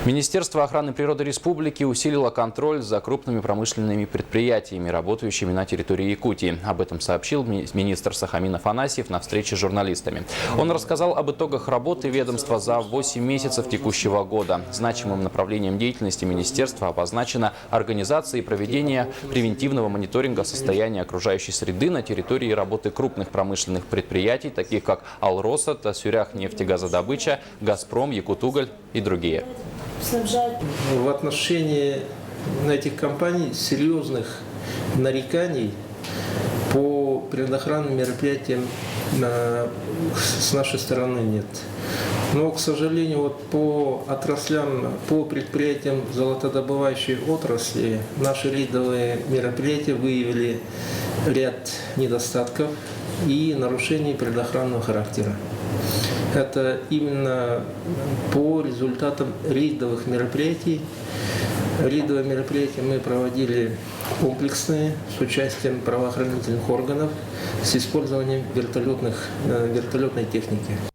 Министерство охраны природы республики усилило контроль за крупными промышленными предприятиями, работающими на территории Якутии. Об этом сообщил министр Сахамин Афанасьев на встрече с журналистами. Он рассказал об итогах работы ведомства за 8 месяцев текущего года. Значимым направлением деятельности министерства обозначена организация и проведение превентивного мониторинга состояния окружающей среды на территории работы крупных промышленных предприятий, таких как Алроса, Тасюрях-нефтегазодобыча, Газпром, Якутуголь и другие. В отношении этих компаний серьезных нареканий по природоохранным мероприятиям с нашей стороны нет. Но, к сожалению, по отраслям, по предприятиям золотодобывающей отрасли наши рейдовые мероприятия выявили ряд недостатков и нарушений природоохранного характера. Это именно по результатам рейдовых мероприятий. Рейдовые мероприятия мы проводили комплексные, с участием правоохранительных органов, с использованием вертолетной техники.